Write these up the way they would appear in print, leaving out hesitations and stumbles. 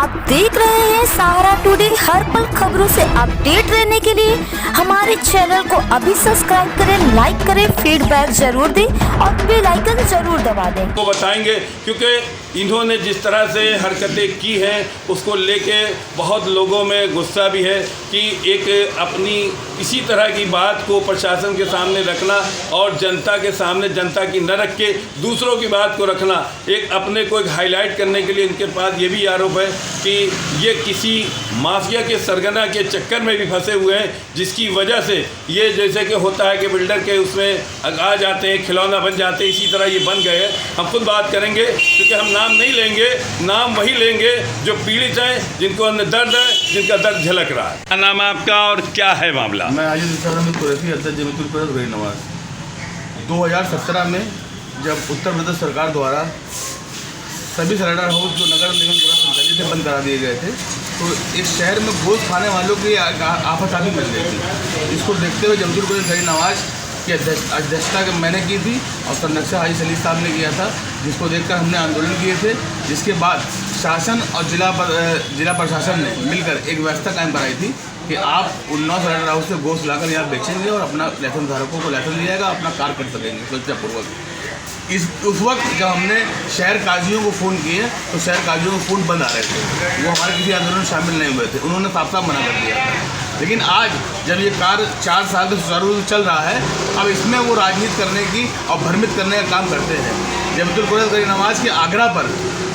आप देख रहे हैं सहारा टुडे। हर पल खबरों से अपडेट रहने के लिए हमारे चैनल को अभी सब्सक्राइब करें, लाइक करें, फीडबैक जरूर दें और बेल आइकन जरूर दबा दें। वो बताएंगे क्योंकि इन्होंने जिस तरह से हरकतें की हैं उसको लेके बहुत लोगों में गुस्सा भी है कि एक अपनी इसी तरह की बात को प्रशासन के सामने रखना और जनता के सामने जनता की न रख के दूसरों की बात को रखना, एक अपने को एक हाईलाइट करने के लिए इनके पास ये भी आरोप है कि ये किसी माफिया के सरगना के चक्कर में भी फंसे हुए हैं, जिसकी वजह से ये जैसे कि होता है कि बिल्डर के उसमें आ जाते हैं, खिलौना बन जाते हैं, इसी तरह ये बन गए हैं। हम खुद बात करेंगे क्योंकि हम नाम नहीं लेंगे, नाम वही लेंगे जो पीड़ित हैं, जिनको अंदर दर्द है, जिनका दर्द झलक रहा है। क्या नाम है आपका और क्या है मामला? मैं अध्यक्ष नवाज। 2017 में जब उत्तर प्रदेश सरकार द्वारा सभी सिलेंडर हाउस जो नगर निगम द्वारा संचालित थे बंद करा दिए गए थे, तो इस शहर में गोश्त खाने वालों की आफत आफी मिल रही थी। इसको देखते हुए जमशेदपुर गरीब नवाज की अध्यक्षता मैंने की थी और संरक्षक हाजी सलीम साहब ने किया था, जिसको देखकर हमने आंदोलन किए थे। जिसके बाद शासन और जिला प्रशासन ने मिलकर एक व्यवस्था कायम कराई थी कि आप उन्नाव सिलेंडर हाउस से गोश्त लाकर यहाँ बेचेंगे और अपना लाइसेंस धारकों को लाइसेंस दिया जाएगा, अपना कार कर सकेंगे सुरक्षापूर्वक। उस वक्त जब हमने शहर काजियों को फ़ोन किए तो शहर काजियों को फ़ोन बंद आ रहे थे, वो हमारे किसी आंदोलन में शामिल नहीं हुए थे, उन्होंने साफ साफ मना कर दिया था। लेकिन आज जब ये कार्य 4 साल से सुचारू रूप से चल रहा है, अब इसमें वो राजनीति करने की और भ्रमित करने का काम करते हैं। जमशेदपुर गरीब नवाज के आग्रह पर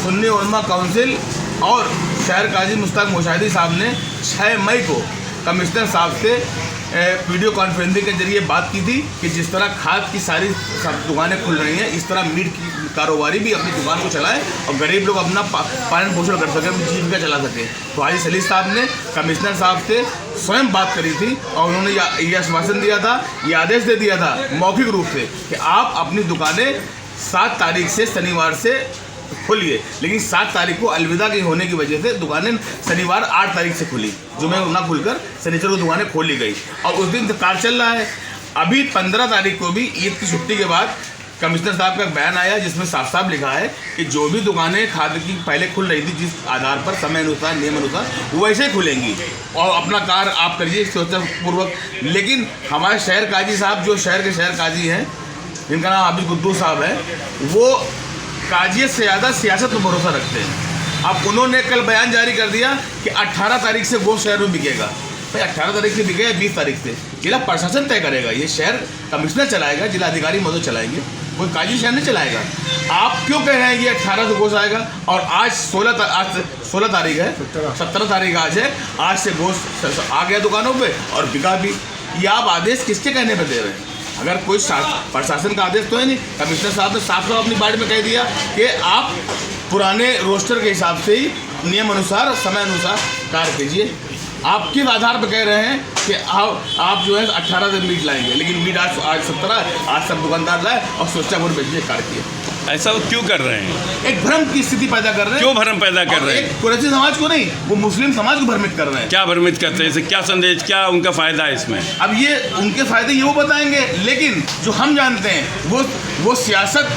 सुन्नी उलमा काउंसिल और शहर काजी मुश्ताक मोशाहिदी साहब ने 6 मई को कमिश्नर साहब से वीडियो कॉन्फ्रेंसिंग के जरिए बात की थी कि जिस तरह खाद की सारी दुकानें खुल रही हैं, इस तरह मीट की कारोबारी भी अपनी दुकान को चलाएं और गरीब लोग अपना पालन पोषण कर सकें, जीविका चला सकें। तो हाजी सलीम साहब ने कमिश्नर साहब से स्वयं बात करी थी और उन्होंने यह आश्वासन दिया था, ये आदेश दे दिया था मौखिक रूप से कि आप अपनी दुकानें 7 तारीख से शनिवार से खोलिए। लेकिन 7 तारीख को अलविदा की होने की वजह से दुकानें शनिवार 8 तारीख से खुली, जुमे ना खुलकर शनिवार को दुकानें खोली गई और उस दिन कार चल रहा है। अभी 15 तारीख को भी ईद की छुट्टी के बाद कमिश्नर साहब का बयान आया जिसमें साफ साफ लिखा है कि जो भी दुकानें खाद की पहले खुल रही थी जिस आधार पर समय अनुसार नियम अनुसार वैसे खुलेंगी और अपना कार आप करिए सोचपूर्वक। लेकिन हमारे शहर काजी साहब, जो शहर के शहर काजी हैं, जिनका नाम आबिद कुद्दूस साहब है, वो काजियत से ज़्यादा सियासत पर भरोसा रखते हैं। अब उन्होंने कल बयान जारी कर दिया कि 18 तारीख से गोश्त शहर में बिकेगा। भाई 18 तारीख से बिकेगा, 20 तारीख से जिला प्रशासन तय करेगा, ये शहर कमिश्नर चलाएगा, जिला अधिकारी मौजूद चलाएंगे, कोई काजी शहर नहीं चलाएगा। आप क्यों कह रहे हैं कि 18 से गोश्त आएगा और आज 16 तारीख है, 17 तारीख आज है, आज से गोश्त आ गया दुकानों पर और बिका भी। ये आप आदेश किसके कहने पर दे रहे हैं? अगर कोई प्रशासन का आदेश तो है नहीं। कमिश्नर साहब ने साफ साफ अपनी बात में कह दिया कि आप पुराने रोस्टर के हिसाब से ही नियम अनुसार समय अनुसार कार्य कीजिए। आप किस आधार पर कह रहे हैं कि आप जो है 18 से मीट लाएंगे, लेकिन मीट आज 17, आज सब दुकानदार लाए और सोचापुर बेचने कार्य किए। ऐसा वो क्यों कर रहे हैं? एक भ्रम की स्थिति पैदा कर रहे हैं। क्यों भ्रम पैदा कर रहे हैं? कुरैशी समाज को नहीं, वो मुस्लिम समाज को भ्रमित कर रहे हैं। क्या भ्रमित करते हैं? इसे क्या संदेश, क्या उनका फायदा है इसमें? अब ये उनके फायदे ये वो बताएंगे, लेकिन जो हम जानते हैं वो सियासत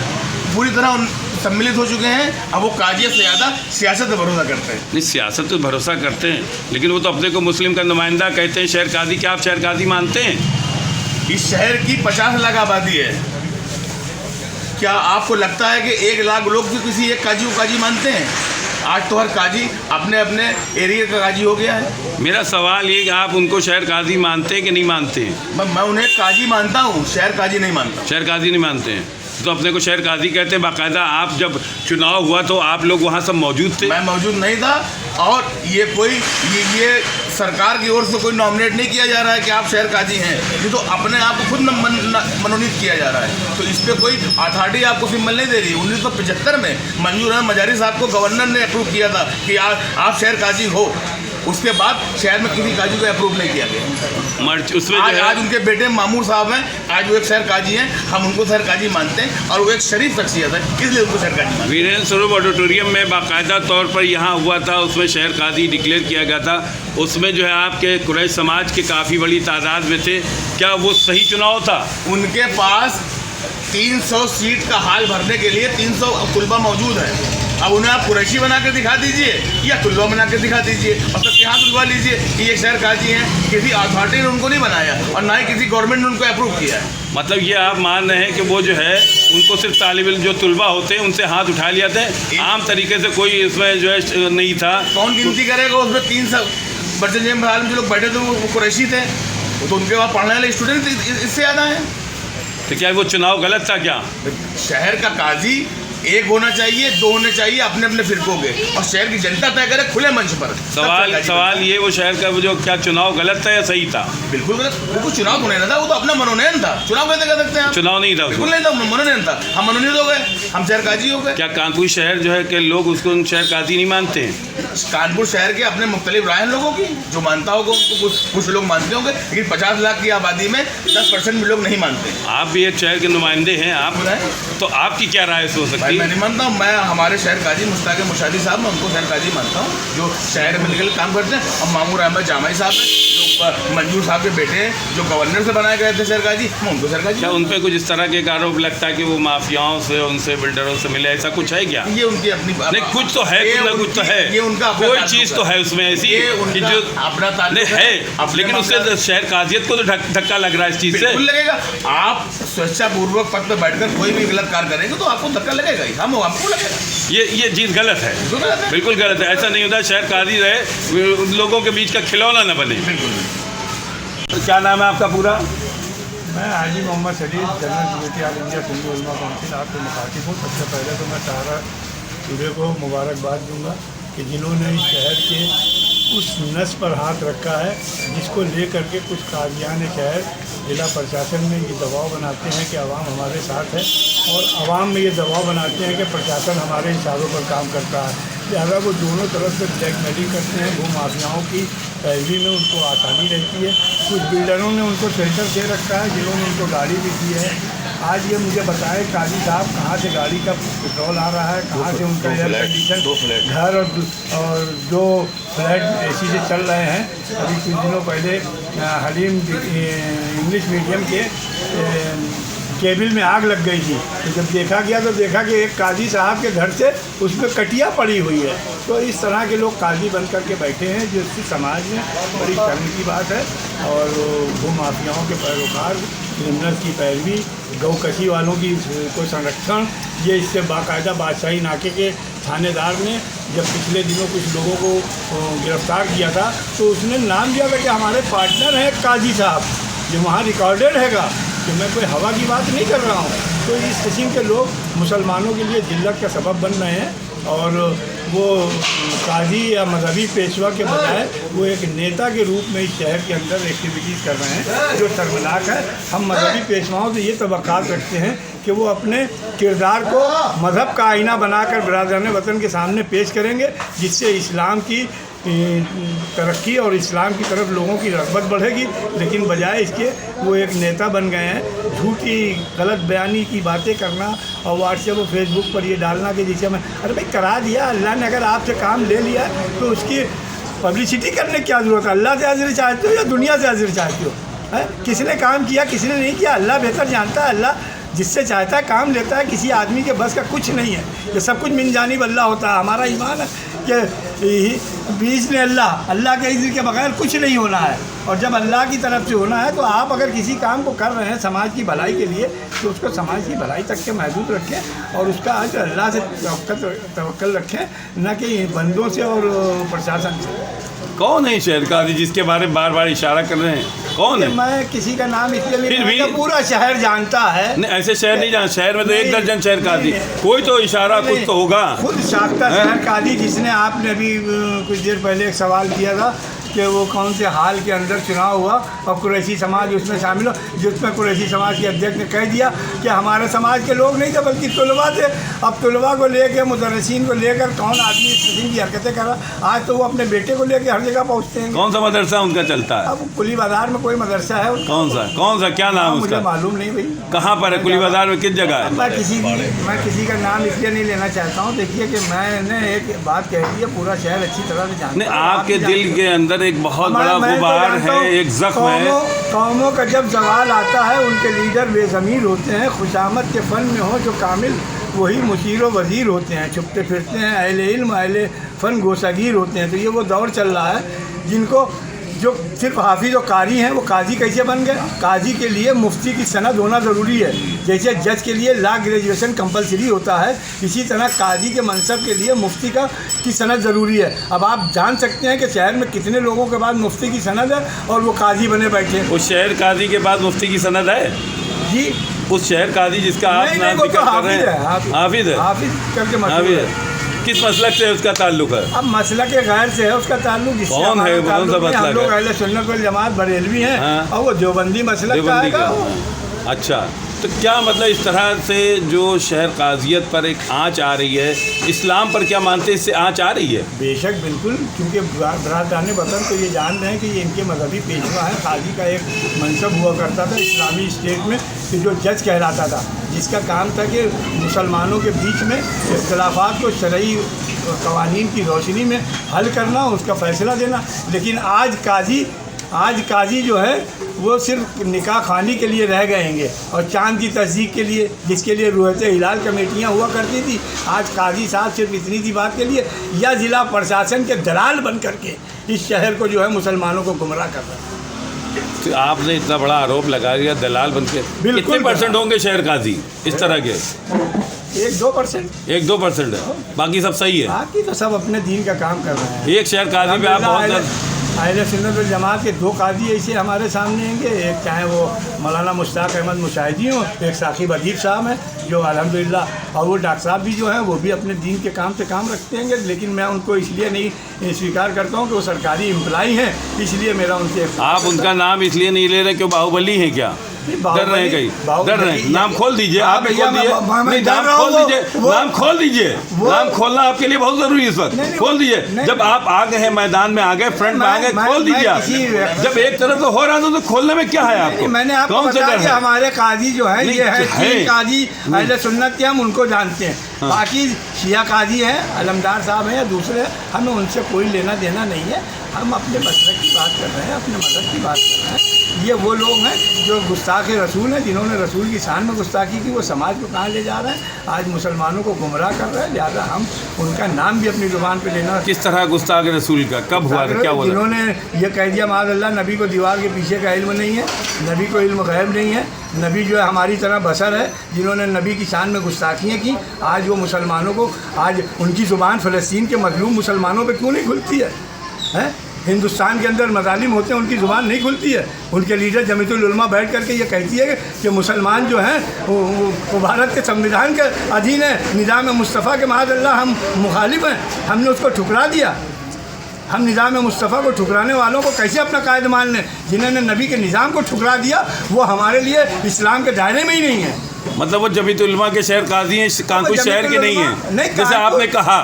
पूरी तरह सम्मिलित हो चुके हैं। अब वो काजियत से ज़्यादा सियासत पर भरोसा करते हैं। नहीं, सियासत तो भरोसा करते हैं, लेकिन वो तो अपने को मुस्लिम का नुमाइंदा कहते हैं, शहर काजी। क्या आप शहर काजी मानते हैं? इस शहर की 50 लाख आबादी है। क्या आपको लगता है कि 1 लाख लोग भी किसी एक काजी को काजी मानते हैं? आज तो हर काजी अपने अपने एरिया का काजी हो गया है। मेरा सवाल ये कि आप उनको शहर काजी मानते हैं कि नहीं मानते हैं? मैं उन्हें काजी मानता हूँ, शहर काजी नहीं मानता। शहर काजी नहीं मानते हैं तो अपने को शहर काजी कहते हैं। बाकायदा आप जब चुनाव हुआ तो आप लोग वहाँ सब मौजूद थे? मैं मौजूद नहीं था और ये सरकार की ओर से कोई नॉमिनेट नहीं किया जा रहा है कि आप शहर काजी हैं। ये तो अपने आप को खुद मनोनीत किया जा रहा है। तो इस पर कोई अथॉरिटी आपको सिंबल नहीं दे रही। 1975 में मंजूर अहमद मजारी साहब को गवर्नर ने अप्रूव किया था कि आप शहर काजी हो। उसके बाद शहर में किसी काजी को अप्रूव नहीं किया गया। उसमें आज उनके बेटे मामूर साहब हैं, आज वो एक शहर काजी हैं, हम उनको शहर काजी मानते हैं और वो एक शरीफ शख्सियत है, इसलिए उनको शहर काजी मानते हैं। वीरेंद्र स्वरूप ऑडिटोरियम में बाकायदा तौर पर यहाँ हुआ था, उसमें शहर काजी डिक्लेयर किया गया था। उसमें जो है आपके कुरैश समाज के काफ़ी बड़ी तादाद में थे। क्या वो सही चुनाव था? उनके पास 300 सीट का हाल भरने के लिए 300 तुलबा मौजूद है। अब उन्हें आप कुरैशी बना के दिखा दीजिए या तुल्वा बना के दिखा दीजिए और सबके हाथ उठवा लीजिए कि ये शहर काजी हैं। किसी अथॉरिटी ने उनको नहीं बनाया और ना ही किसी गवर्नमेंट ने उनको अप्रूव किया है। मतलब ये आप मान रहे हैं कि वो जो है उनको सिर्फ तालिब इल्म जो तुलबा होते हैं उनसे हाथ उठा लिया था, आम तरीके से कोई इसमें जो है नहीं था। कौन गिनती करेगा उसमें? 300 में जो लोग बैठे थे वो कुरैशी थे, तो उनके वहाँ पढ़ने वाले स्टूडेंट इससे ज़्यादा हैं। तो क्या वो चुनाव गलत था क्या? शहर का काजी एक होना चाहिए, 2 होने चाहिए अपने अपने फिरकों के, और शहर की जनता तय करे खुले मंच पर। सवाल ये वो शहर का वो जो क्या चुनाव गलत था या सही था? बिल्कुल गलत। वो चुनाव होने था, वो तो अपना मनोनयन था। चुनाव कैसे कर सकते हैं? चुनाव नहीं था, बिल्कुल नहीं था, मनोनयन था। हम मनोनीत हो गए, हम शहर काजी हो गए। क्या कानपुर शहर जो है कि लोग उसको शहर काजी नहीं मानते हैं? कानपुर शहर के अपने मुख्तलिफ राय हैं लोगों की, जो मानता होगा उनको कुछ लोग मानते होंगे, लेकिन 50 लाख की आबादी में 10% भी लोग नहीं मानते। आप भी एक शहर के नुमाइंदे हैं, आप तो आपकी क्या राय हो सकती है? मैं नहीं मानता हूँ। मैं हमारे शहर काजी मुश्ताक मुशादी साहब, मैं उनको शहर काजी मानता हूँ जो शहर में निकल काम करते हैं। और मामूर अहमद जामाई साहब हैं जो मंजूर साहब के बेटे हैं, जो गवर्नर से बनाए गए थे शहर काजी, मैं उनको शहर काजी। क्या उन पर कुछ इस तरह के आरोप लगता है कि वो माफियाओं से, उनसे बिल्डरों से मिले, ऐसा कुछ है क्या? ये उनकी अपनी नहीं, कुछ तो है, कुछ ना कुछ तो है, ये उनका कोई चीज़ तो है उसमें ऐसी कि जो अपना नहीं है, लेकिन उससे शहर काजियत को तो धक्का लग रहा है इस चीज़ से। बिल्कुल लगेगा। आप स्वेच्छापूर्वक पद पर बैठकर कोई भी गलत कार्य करेंगे तो आपको धक्का लगेगा ही, हमको लगेगा। ये चीज़ गलत है, बिल्कुल गलत है। ऐसा नहीं होता, शहर काजी रहे, लोगों के बीच का खिलौना न बने। बिल्कुल। क्या नाम है आपका पूरा? मैं Haji Mohammad Sharif, general committee all India Sunni Ulama council आपके मुखातिब हूँ। सबसे पहले तो मैं सारा सूर्य को मुबारकबाद दूंगा कि जिन्होंने इस शहर के उस नस पर हाथ रखा है जिसको लेकर के कुछ कादियान शहर जिला प्रशासन में ये दबाव बनाते हैं कि आवाम हमारे साथ है, और आवाम में ये दबाव बनाते हैं कि प्रशासन हमारे इशारों पर काम करता है। लिहाजा वो दोनों तरफ से ब्लैकमेलिंग करते हैं। वो माफियाओं की पैरवी में उनको आसानी रहती है। कुछ बिल्डरों ने उनको शेल्टर दे रखा है, जिन्होंने उनको गाड़ी भी दी है। आज ये मुझे बताएं काजी साहब कहाँ से गाड़ी का पेट्रोल आ रहा है, कहाँ से उनका एयर कंडीशन घर और जो फ्लैट एसी से चल रहे हैं। अभी कुछ दिनों पहले हलीम इंग्लिश मीडियम के केबिल में आग लग गई थी, तो जब देखा गया तो देखा कि एक काजी साहब के घर से उसमें कटिया पड़ी हुई है। तो इस तरह के लोग काजी बन करके बैठे हैं, जिससे समाज में बड़ी शर्म की बात है। और वो माफियाओं के पैरोकार, क्रिमिनल्स की पैरवी, गौकशी वालों की को संरक्षण, ये इससे बाकायदा बादशाही नाके के थानेदार ने जब पिछले दिनों कुछ लोगों को गिरफ्तार किया था तो उसने नाम दिया था कि हमारे पार्टनर हैं काजी साहब, जो वहाँ रिकॉर्डेड हैगा कि मैं कोई हवा की बात नहीं कर रहा हूँ। तो इस किस्म के लोग मुसलमानों के लिए जिल्लत का सबब बन रहे हैं, और वो काजी या मजहबी पेशवा के बजाय वो एक नेता के रूप में इस शहर के अंदर एक्टिविटीज़ कर रहे हैं, जो शर्मनाक है। हम मजहबी पेशवाओं से ये तवक्कात रखते हैं कि वो अपने किरदार को मज़हब का आईना बनाकर बिरादरान वतन के सामने पेश करेंगे, जिससे इस्लाम की तरक्की और इस्लाम की तरफ लोगों की रग़बत बढ़ेगी। लेकिन बजाय इसके वो एक नेता बन गए हैं। झूठी गलत बयानी की बातें करना और व्हाट्सएप और फेसबुक पर ये डालना कि जिसे मैं अरे भाई करा दिया, अल्लाह ने अगर आपसे काम ले लिया तो उसकी पब्लिसिटी करने की क्या ज़रूरत है? अल्लाह से हाजिर चाहते हो या दुनिया से हाजिर चाहते हो? है किसने काम किया, किसने नहीं किया, अल्लाह बेहतर जानता है। अल्लाह जिससे चाहता है काम लेता है। किसी आदमी के बस का कुछ नहीं है, ये सब कुछ मिन जानिब अल्लाह होता है। हमारा ईमान है कि बीच ने अल्लाह के इज़्न के बगैर कुछ नहीं होना है, और जब अल्लाह की तरफ से होना है तो आप अगर किसी काम को कर रहे हैं समाज की भलाई के लिए तो उसको समाज की भलाई तक के महदूद रखें, और उसका आज अल्लाह से तवक्कल रखें, न कि बंदों से और प्रशासन से। कौन है शहर काजी जिसके बारे में बार बार इशारा कर रहे हैं? कौन है? मैं किसी का नाम इसलिए फिर नहीं भी पूरा शहर जानता है। नहीं, ऐसे शहर नहीं जानता। शहर में तो 1 दर्जन शहर काजी, कोई तो इशारा कुछ तो होगा। खुद साख्ता शहर काजी, जिसने आपने अभी कुछ देर पहले एक सवाल किया था कि वो कौन से हाल के अंदर चुनाव हुआ और कुरैशी समाज उसमें शामिल हो, जिसमें कुरैशी समाज के अध्यक्ष ने कह दिया कि हमारे समाज के लोग नहीं थे बल्कि तुलबा थे। अब तुलबा को लेकर, मुदर्रिसीन को लेकर कौन आदमी इस किस्म की हरकतें कर रहा? आज तो वो अपने बेटे को लेकर हर जगह पहुँचते हैं। कौन सा मदरसा उनका चलता है? अब कुली बाजार में कोई मदरसा है उनका। कौन सा क्या नाम मुझे उसका? मालूम नहीं भाई। कहाँ पर है? कुली बाजार में किस जगह है? मैं किसी का नाम इसलिए नहीं लेना चाहता हूँ। देखिए कि मैंने एक बात कह दी है, पूरा शहर अच्छी तरह से जानता नहीं, आपके दिल के अंदर एक बहुत बड़ा गुबार है, एक जख्म है। कौमों का जब जवाल आता है उनके लीडर बेज़मीर होते हैं। खुशामद के फन में हो जो कामिल वही मुशीर व वज़ीर होते हैं, छुपते फिरते हैं, अहले इल्म अहले फ़न गोसागीर होते हैं। तो ये वो दौर चल रहा है जिनको जो सिर्फ हाफिज़ और कारी हैं वो काजी कैसे बन गए। काजी के लिए मुफ्ती की सनद होना ज़रूरी है, जैसे जज के लिए लॉ ग्रेजुएशन कंपलसरी होता है, इसी तरह काजी के मनसब के लिए मुफ्ती की सनद ज़रूरी है। अब आप जान सकते हैं कि शहर में कितने लोगों के बाद मुफ्ती की सनद है और वो काजी बने बैठे हैं। उस शहर काजी के बाद मुफ्ती की सनद है जी, उस शहर काजी जिसका आप नहीं, नाम वो तो जिक्र कर रहे हैं, हाफिज है, हाफिज करके मशहूर हाफिज है। है। किस मसलक से उसका ताल्लुक है? अब मसला के गैर से है उसका ताल्लुक, जिससे कौन है? हमारा कौन सा ताल्लुक नहीं। मसलक हम लोग है? अहले सुन्नत वल जमात बरेलवी हैं, हाँ। और वो देवबंदी मसलक का देवबंदी आएगा। का। अच्छा, तो क्या मतलब इस तरह से जो शहर काजियत पर एक आँच आ रही है, इस्लाम पर क्या मानते हैं इससे आँच आ रही है? बेशक बिल्कुल, क्योंकि बरादरान वतन तो ये जान रहे हैं कि ये इनके मजहबी पेशवा हैं। काजी का एक मनसब हुआ करता था इस्लामी स्टेट में कि जो जज कहलाता था, जिसका काम था कि मुसलमानों के बीच में इख्तलाफात को शरई कवानीन की रोशनी में हल करना, उसका फ़ैसला देना। लेकिन आज काजी जो है वो सिर्फ निकाह खानी के लिए रह गए हैं और चांद की तस्दीक के लिए, जिसके लिए रूहत हिलाल कमेटियाँ हुआ करती थी। आज काजी साहब सिर्फ इतनी सी बात के लिए या ज़िला प्रशासन के दलाल बन करके इस शहर को जो है मुसलमानों को गुमराह कर रहा है। तो आपने इतना बड़ा आरोप लगा दिया दलाल बन के। बिल्कुल। कितने परसेंट होंगे शहर काजी इस तरह के? 1-2%। 1-2% है, बाकी सब सही है। बाकी तो सब अपने दीन का काम कर रहे हैं। एक शहर काजी पे आप बहुत अहले सुन्नत वल जमात के 2 काजी ऐसे हमारे सामने होंगे, एक चाहे वो मौलाना मुश्ताक अहमद मुशाहिदी हों, एक साकिब अदीब साहब हैं जो अल्हम्दुलिल्लाह, और वो डॉक्टर साहब भी जो हैं वो भी अपने दीन के काम से काम रखते हैं। लेकिन मैं उनको इसलिए नहीं स्वीकार करता हूँ कि वो सरकारी एम्प्लॉई हैं, इसलिए मेरा उनसे आप उनका नाम इसलिए नहीं ले रहे क्यों बाहुबली हैं क्या? डर रहे हैं कहीं? डर रहे हैं? नाम खोल दीजिए, आप भी खोल दीजिए। नहीं, नाम खोल दीजिए, नाम खोल दीजिए। नाम खोलना आपके लिए बहुत जरूरी है इस वक्त। खोल दीजिए। जब आप आ गए हैं, मैदान में आ गए, फ्रंट में आ गए, खोल दीजिए आप। जब एक तरफ तो हो रहा था तो खोलने में क्या है आपको? मैंने आपको बताया कि हमारे काजी जो है ये है 3 काजी अहले सुन्नत के, हम उनको जानते हैं। बाकी शिया काजी हैं, अलमदार साहब हैं या दूसरे, हमें उनसे कोई लेना देना नहीं है। हम अपने मसलक की बात कर रहे हैं, अपने मदद की बात कर रहे हैं। ये वो लोग हैं जो गुस्ताख रसूल हैं, जिन्होंने रसूल की शान में गुस्ताखी की। वो समाज को कहाँ ले जा रहे हैं? आज मुसलमानों को गुमराह कर रहे हैं। लिहाजा हम उनका नाम भी अपनी ज़ुबान पे लेना। किस तरह गुस्ताख रसूल का कब हुआ था, क्या हुआ? जिन्होंने ये कह दिया माज़अल्लाह नबी को दीवार के पीछे का इल्म नहीं है, नबी को इल्म गैब नहीं है, नबी जो है हमारी तरह बशर है, जिन्होंने नबी की शान में गुस्ताखियाँ की। आज वो मुसलमानों को, आज उनकी ज़ुबान फ़लस्तीन के मज़लूम मुसलमानों पर क्यों नहीं खुलती है? हैं? हिंदुस्तान के अंदर मज़ालिम होते हैं, उनकी ज़ुबान नहीं खुलती है। उनके लीडर जमीयतुल उलमा बैठ करके ये कहती है कि मुसलमान जो हैं वो भारत के संविधान के अधीन है, निज़ाम मुस्तफ़ा के माज़अल्लाह हम मुखालिफ हैं, हमने उसको ठुकरा दिया। हम निज़ाम मुस्तफ़ा को ठुकराने वालों को कैसे अपना कायद मान लें? जिन्होंने नबी के निज़ाम को ठुकरा दिया वो हमारे लिए इस्लाम के दायरे में ही नहीं है। मतलब वो जमीयतुल उलमा के शहर काजी हैं, कानपुर शहर के नहीं है। जैसे आपने कहा,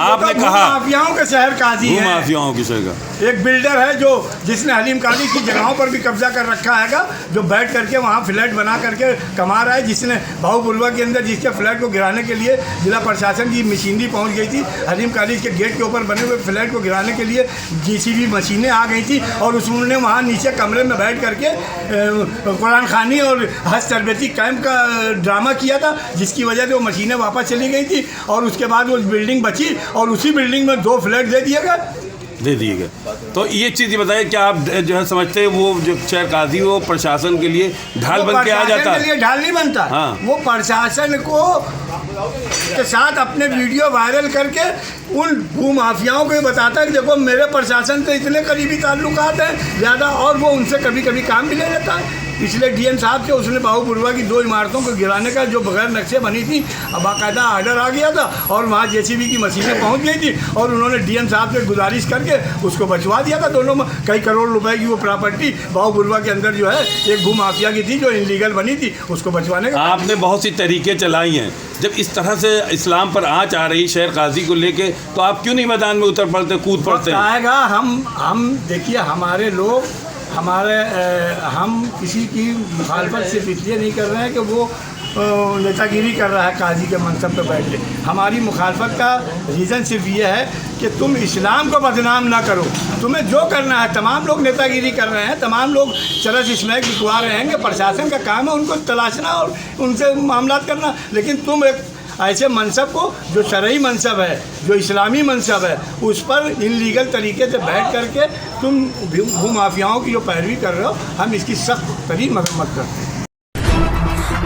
आपने कहा माफियाओं के शहर काजी है, माफियाओं के शहर का एक बिल्डर है जो जिसने हलीम काजी की जगहों पर भी कब्जा कर रखा है, जो बैठ करके वहाँ फ्लैट बना करके कमा रहा है। जिसने बाहुपुरवा के अंदर जिसके फ्लैट को गिराने के लिए जिला प्रशासन की मशीनरी पहुँच गई थी, हलीम काजी के गेट के ऊपर बने हुए फ्लैट को गिराने के लिए JCB मशीनें आ गई थी, और उसने वहाँ नीचे कमरे में बैठ करके कुरान खानी और हज तरबती कैंप का ड्रामा किया था, जिसकी वजह से वो मशीनें वापस चली गई थी। और उसके बाद वो बिल्डिंग बची और उसी बिल्डिंग में 2 फ्लैट दे दिए गए। तो ये चीज़ ये बताइए, क्या आप जो है समझते हैं वो जो शहर काजी वो प्रशासन के लिए ढाल बन के आ जाता है? के लिए ढाल नहीं बनता। हाँ। वो प्रशासन को के साथ अपने वीडियो वायरल करके उन भूमाफियाओं को बताता है कि देखो मेरे प्रशासन से इतने करीबी ताल्लुकात हैं ज़्यादा, और वो उनसे कभी कभी काम भी ले लेता है। पिछले DM साहब से उसने बाहुपुरवा की 2 इमारतों को गिराने का जो बगैर नक्शे बनी थी, बाकायदा आर्डर आ गया था और वहाँ JCB की मशीनें पहुँच गई थी, और उन्होंने DM साहब से गुजारिश करके उसको बचवा दिया था। दोनों में कई करोड़ रुपए की वो प्रॉपर्टी बाहुपुरवा के अंदर जो है एक भूमाफिया की थी जो इनलीगल बनी थी, उसको बचवाने का। आपने बहुत सी तरीके चलाई हैं। जब इस तरह से इस्लाम पर आँच आ रही शहर काजी को लेके, तो आप क्यों नहीं मैदान में उतर पड़ते, कूद पड़ते हैं? आएगा हम देखिए, हमारे लोग हम किसी की मुखालफत सिर्फ इसलिए नहीं कर रहे हैं कि वो नेतागिरी कर रहा है काजी के मनसब पर बैठ के। हमारी मुखालफत का रीज़न सिर्फ ये है कि तुम इस्लाम को बदनाम ना करो। तुम्हें जो करना है, तमाम लोग नेतागिरी कर रहे हैं, तमाम लोग चरस स्मैक बिकवा रहे हैं कि प्रशासन का काम है उनको तलाशना और उनसे मामला करना, लेकिन तुम एक ऐसे मनसब को, जो शरई मनसब है, जो इस्लामी मनसब है, उस पर इनलीगल तरीके से बैठ करके तुम भूमाफियाओं की जो पैरवी कर रहे हो, हम इसकी सख्त तरीन मरम्मत करते हैं।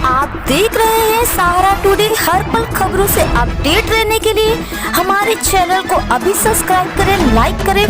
आप देख रहे हैं सहारा टुडे। हर पल खबरों से अपडेट रहने के लिए हमारे चैनल को अभी सब्सक्राइब करें, लाइक करें।